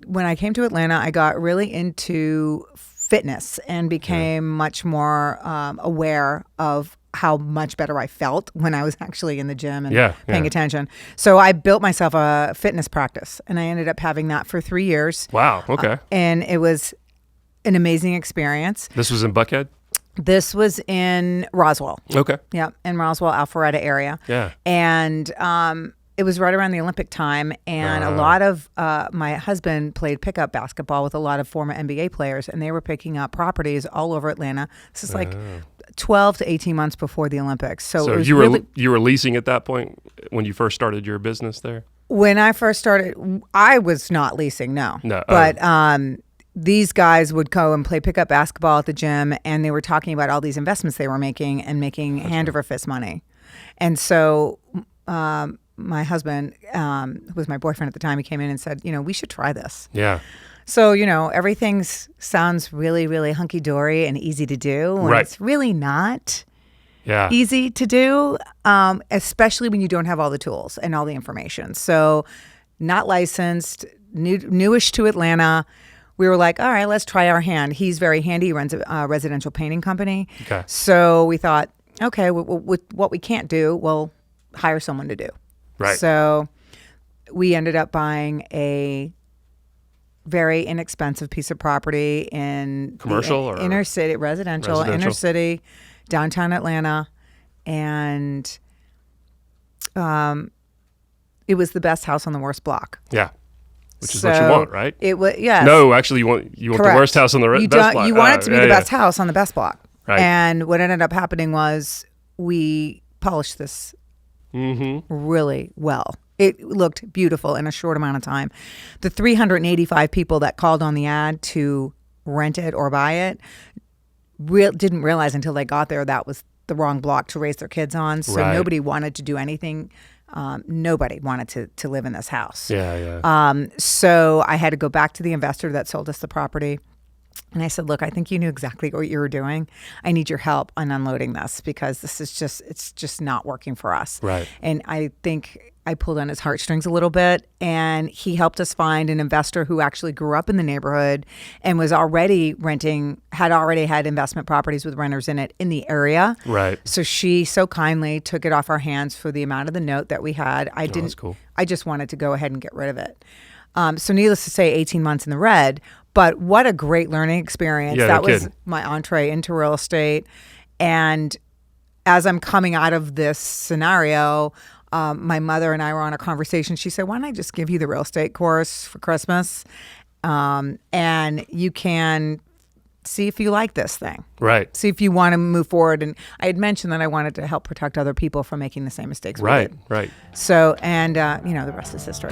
when I came to Atlanta, I got really into fitness and became much more aware of how much better I felt when I was actually in the gym and paying attention. So I built myself a fitness practice, and I ended up having that for 3 years. Wow. Okay. And it was an amazing experience. This was in Buckhead? This was in Roswell. Okay. Yeah, in Roswell, Alpharetta area. Yeah. And it was right around the Olympic time, and a lot of my husband played pickup basketball with a lot of former NBA players, and they were picking up properties all over Atlanta. This is like 12 to 18 months before the Olympics. So it was you were leasing at that point when you first started your business there? When I first started, I was not leasing, no. No. But these guys would go and play pickup basketball at the gym, and they were talking about all these investments they were making and making hand over fist money. And so my husband, who was my boyfriend at the time, he came in and said, we should try this. Yeah. So, everything sounds really, really hunky-dory and easy to do. And it's really not easy to do, especially when you don't have all the tools and all the information. So not licensed, newish to Atlanta. We were like, all right, let's try our hand. He's very handy. He runs a residential painting company. Okay. So we thought, okay, with what we can't do, we'll hire someone to do. Right. So we ended up buying a very inexpensive piece of property in commercial or inner city, residential, inner city, downtown Atlanta. And it was the best house on the worst block. Yeah. Which is what you want, right? It was, yes. No, actually, you want the worst house on the best block. You want it to be the best house on the best block. Right. And what ended up happening was we polished this really well. It looked beautiful in a short amount of time. The 385 people that called on the ad to rent it or buy it didn't realize until they got there that was the wrong block to raise their kids on. So nobody wanted to do anything. Nobody wanted to live in this house. Yeah. So I had to go back to the investor that sold us the property. And I said, look, I think you knew exactly what you were doing. I need your help on unloading this because it's just not working for us. Right. And I think I pulled on his heartstrings a little bit, and he helped us find an investor who actually grew up in the neighborhood and was already had already had investment properties with renters in it in the area. Right. So she so kindly took it off our hands for the amount of the note that we had. That's cool. I just wanted to go ahead and get rid of it. So needless to say, 18 months in the red, but what a great learning experience. Yeah, that no was kidding. my entree into real estate. And as I'm coming out of this scenario, my mother and I were on a conversation. She said, why don't I just give you the real estate course for Christmas? And you can see if you like this thing. Right. See if you want to move forward. And I had mentioned that I wanted to help protect other people from making the same mistakes we did. Right. So, and, the rest is history.